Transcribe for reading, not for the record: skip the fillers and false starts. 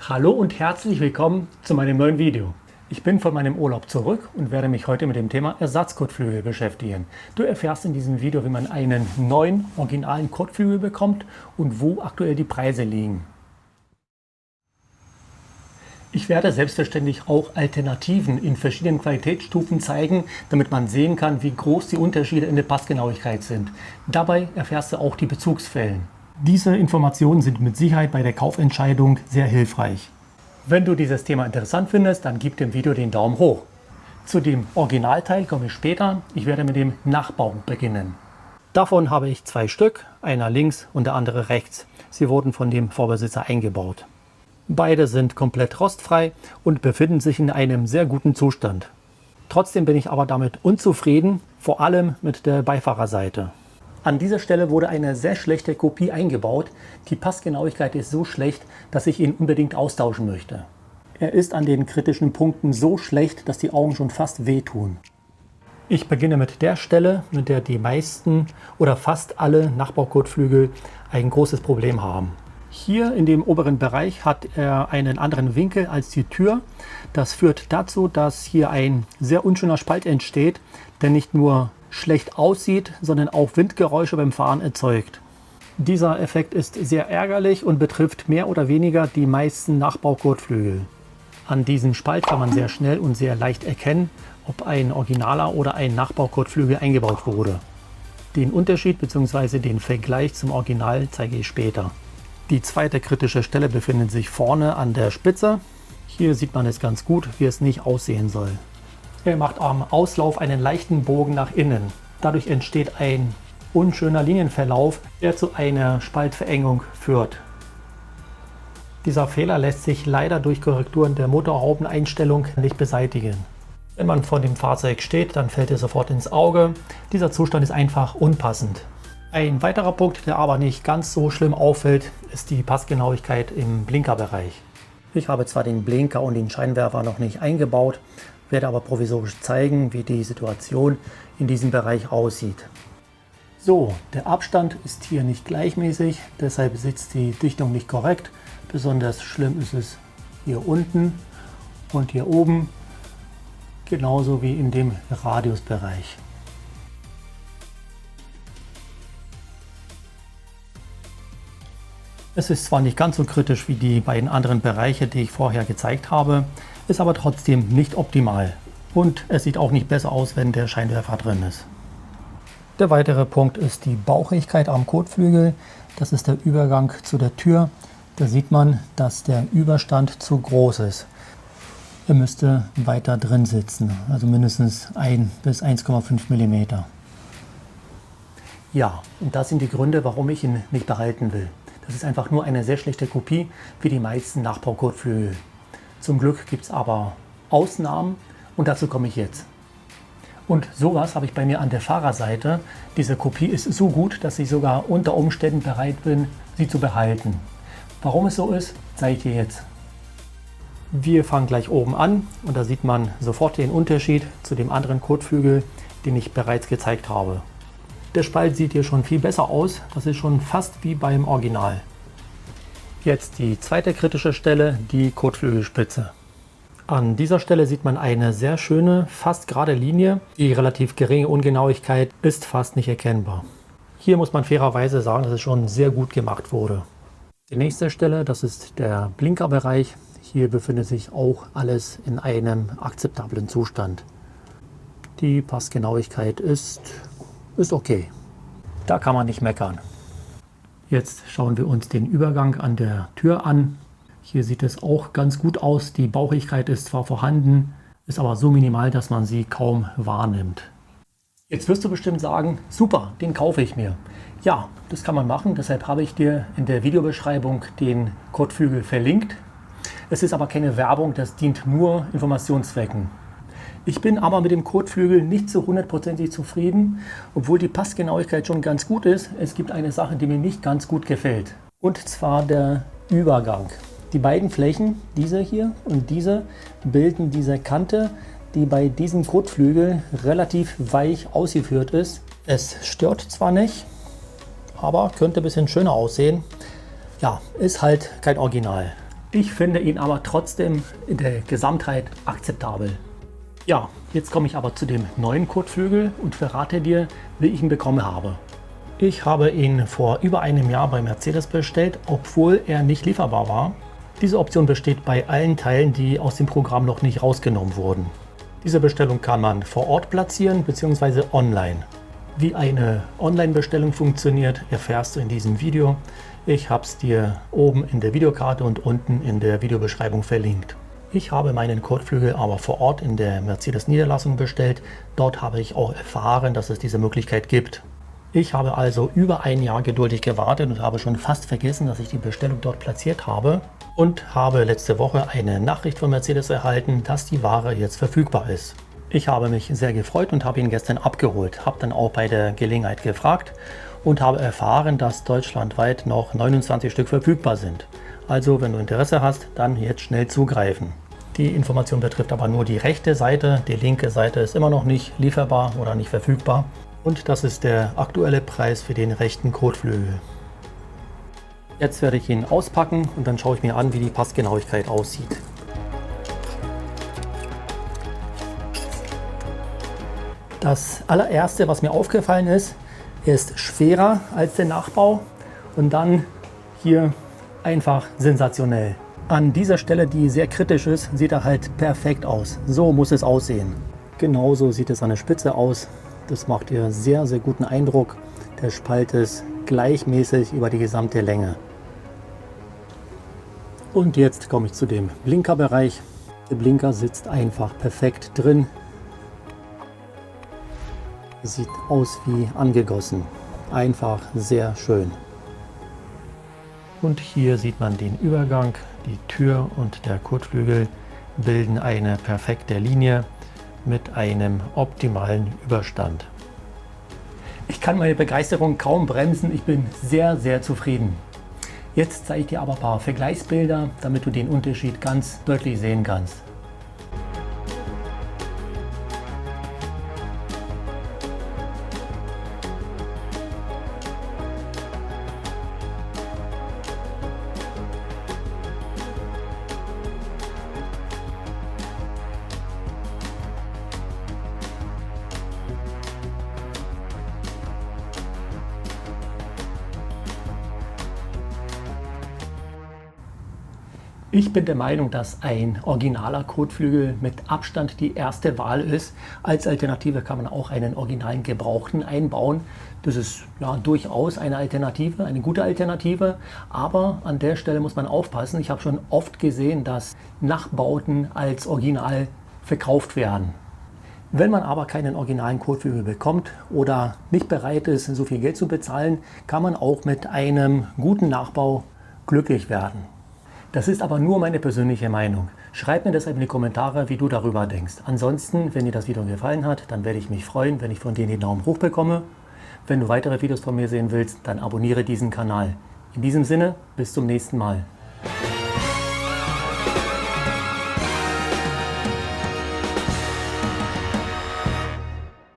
Hallo und herzlich willkommen zu meinem neuen Video. Ich bin von meinem Urlaub zurück und werde mich heute mit dem Thema Ersatzkotflügel beschäftigen. Du erfährst in diesem Video, wie man einen neuen, originalen Kotflügel bekommt und wo aktuell die Preise liegen. Ich werde selbstverständlich auch Alternativen in verschiedenen Qualitätsstufen zeigen, damit man sehen kann, wie groß die Unterschiede in der Passgenauigkeit sind. Dabei erfährst du auch die Bezugsquellen. Diese Informationen sind mit Sicherheit bei der Kaufentscheidung sehr hilfreich. Wenn du dieses Thema interessant findest, dann gib dem Video den Daumen hoch. Zu dem Originalteil komme ich später. Ich werde mit dem Nachbau beginnen. Davon habe ich 2 Stück, einer links und der andere rechts. Sie wurden von dem Vorbesitzer eingebaut. Beide sind komplett rostfrei und befinden sich in einem sehr guten Zustand. Trotzdem bin ich aber damit unzufrieden, vor allem mit der Beifahrerseite. An dieser Stelle wurde eine sehr schlechte Kopie eingebaut. Die Passgenauigkeit ist so schlecht, dass ich ihn unbedingt austauschen möchte. Er ist an den kritischen Punkten so schlecht, dass die Augen schon fast wehtun. Ich beginne mit der Stelle, mit der die meisten oder fast alle Nachbaukotflügel ein großes Problem haben. Hier in dem oberen Bereich hat er einen anderen Winkel als die Tür. Das führt dazu, dass hier ein sehr unschöner Spalt entsteht, der nicht nur schlecht aussieht, sondern auch Windgeräusche beim Fahren erzeugt. Dieser Effekt ist sehr ärgerlich und betrifft mehr oder weniger die meisten Nachbaukotflügel. An diesem Spalt kann man sehr schnell und sehr leicht erkennen, ob ein originaler oder ein Nachbaukotflügel eingebaut wurde. Den Unterschied bzw. den Vergleich zum Original zeige ich später. Die zweite kritische Stelle befindet sich vorne an der Spitze. Hier sieht man es ganz gut, wie es nicht aussehen soll. Er macht am Auslauf einen leichten Bogen nach innen. Dadurch entsteht ein unschöner Linienverlauf, der zu einer Spaltverengung führt. Dieser Fehler lässt sich leider durch Korrekturen der Motorhaubeneinstellung nicht beseitigen. Wenn man vor dem Fahrzeug steht, dann fällt es sofort ins Auge. Dieser Zustand ist einfach unpassend. Ein weiterer Punkt, der aber nicht ganz so schlimm auffällt, ist die Passgenauigkeit im Blinkerbereich. Ich habe zwar den Blinker und den Scheinwerfer noch nicht eingebaut, werde aber provisorisch zeigen, wie die Situation in diesem Bereich aussieht. So, der Abstand ist hier nicht gleichmäßig, deshalb sitzt die Dichtung nicht korrekt. Besonders schlimm ist es hier unten und hier oben, genauso wie in dem Radiusbereich. Es ist zwar nicht ganz so kritisch wie die beiden anderen Bereiche, die ich vorher gezeigt habe, ist aber trotzdem nicht optimal. Und es sieht auch nicht besser aus, wenn der Scheinwerfer drin ist. Der weitere Punkt ist die Bauchigkeit am Kotflügel. Das ist der Übergang zu der Tür. Da sieht man, dass der Überstand zu groß ist. Er müsste weiter drin sitzen, also mindestens 1 bis 1,5 mm. Ja, und das sind die Gründe, warum ich ihn nicht behalten will. Das ist einfach nur eine sehr schlechte Kopie wie die meisten Nachbaukotflügel. Zum Glück gibt es aber Ausnahmen und dazu komme ich jetzt. Und sowas habe ich bei mir an der Fahrerseite. Diese Kopie ist so gut, dass ich sogar unter Umständen bereit bin, sie zu behalten. Warum es so ist, zeige ich dir jetzt. Wir fangen gleich oben an und da sieht man sofort den Unterschied zu dem anderen Kotflügel, den ich bereits gezeigt habe. Der Spalt sieht hier schon viel besser aus, das ist schon fast wie beim Original. Jetzt die zweite kritische Stelle, die Kotflügelspitze. An dieser Stelle sieht man eine sehr schöne, fast gerade Linie. Die relativ geringe Ungenauigkeit ist fast nicht erkennbar. Hier muss man fairerweise sagen, dass es schon sehr gut gemacht wurde. Die nächste Stelle, das ist der Blinkerbereich. Hier befindet sich auch alles in einem akzeptablen Zustand. Die Passgenauigkeit ist okay. Da kann man nicht meckern. Jetzt schauen wir uns den Übergang an der Tür an. Hier sieht es auch ganz gut aus. Die Bauchigkeit ist zwar vorhanden, ist aber so minimal, dass man sie kaum wahrnimmt. Jetzt wirst du bestimmt sagen, super, den kaufe ich mir. Ja, das kann man machen, deshalb habe ich dir in der Videobeschreibung den Kotflügel verlinkt. Es ist aber keine Werbung, das dient nur Informationszwecken. Ich bin aber mit dem Kotflügel nicht zu 100% zufrieden, obwohl die Passgenauigkeit schon ganz gut ist. Es gibt eine Sache, die mir nicht ganz gut gefällt. Und zwar der Übergang. Die beiden Flächen, diese hier und diese, bilden diese Kante, die bei diesem Kotflügel relativ weich ausgeführt ist. Es stört zwar nicht, aber könnte ein bisschen schöner aussehen. Ja, ist halt kein Original. Ich finde ihn aber trotzdem in der Gesamtheit akzeptabel. Ja, jetzt komme ich aber zu dem neuen Kotflügel und verrate dir, wie ich ihn bekommen habe. Ich habe ihn vor über einem Jahr bei Mercedes bestellt, obwohl er nicht lieferbar war. Diese Option besteht bei allen Teilen, die aus dem Programm noch nicht rausgenommen wurden. Diese Bestellung kann man vor Ort platzieren bzw. online. Wie eine Online-Bestellung funktioniert, erfährst du in diesem Video. Ich habe es dir oben in der Videokarte und unten in der Videobeschreibung verlinkt. Ich habe meinen Kotflügel aber vor Ort in der Mercedes-Niederlassung bestellt. Dort habe ich auch erfahren, dass es diese Möglichkeit gibt. Ich habe also über ein Jahr geduldig gewartet und habe schon fast vergessen, dass ich die Bestellung dort platziert habe. Und habe letzte Woche eine Nachricht von Mercedes erhalten, dass die Ware jetzt verfügbar ist. Ich habe mich sehr gefreut und habe ihn gestern abgeholt. Habe dann auch bei der Gelegenheit gefragt und habe erfahren, dass deutschlandweit noch 29 Stück verfügbar sind. Also wenn du Interesse hast, dann jetzt schnell zugreifen. Die Information betrifft aber nur die rechte Seite. Die linke Seite ist immer noch nicht lieferbar oder nicht verfügbar. Und das ist der aktuelle Preis für den rechten Kotflügel. Jetzt werde ich ihn auspacken und dann schaue ich mir an, wie die Passgenauigkeit aussieht. Das allererste, was mir aufgefallen ist, er ist schwerer als der Nachbau und dann hier einfach sensationell. An dieser Stelle, die sehr kritisch ist, sieht er halt perfekt aus. So muss es aussehen. Genauso sieht es an der Spitze aus. Das macht hier sehr, sehr guten Eindruck. Der Spalt ist gleichmäßig über die gesamte Länge. Und jetzt komme ich zu dem Blinkerbereich. Der Blinker sitzt einfach perfekt drin. Sieht aus wie angegossen. Einfach sehr schön. Und hier sieht man den Übergang. Die Tür und der Kotflügel bilden eine perfekte Linie mit einem optimalen Überstand. Ich kann meine Begeisterung kaum bremsen. Ich bin sehr, sehr zufrieden. Jetzt zeige ich dir aber ein paar Vergleichsbilder, damit du den Unterschied ganz deutlich sehen kannst. Ich bin der Meinung, dass ein originaler Kotflügel mit Abstand die erste Wahl ist. Als Alternative kann man auch einen originalen Gebrauchten einbauen. Das ist ja durchaus eine Alternative, eine gute Alternative. Aber an der Stelle muss man aufpassen. Ich habe schon oft gesehen, dass Nachbauten als Original verkauft werden. Wenn man aber keinen originalen Kotflügel bekommt oder nicht bereit ist, so viel Geld zu bezahlen, kann man auch mit einem guten Nachbau glücklich werden. Das ist aber nur meine persönliche Meinung. Schreib mir deshalb in die Kommentare, wie du darüber denkst. Ansonsten, wenn dir das Video gefallen hat, dann werde ich mich freuen, wenn ich von dir den Daumen hoch bekomme. Wenn du weitere Videos von mir sehen willst, dann abonniere diesen Kanal. In diesem Sinne, bis zum nächsten Mal.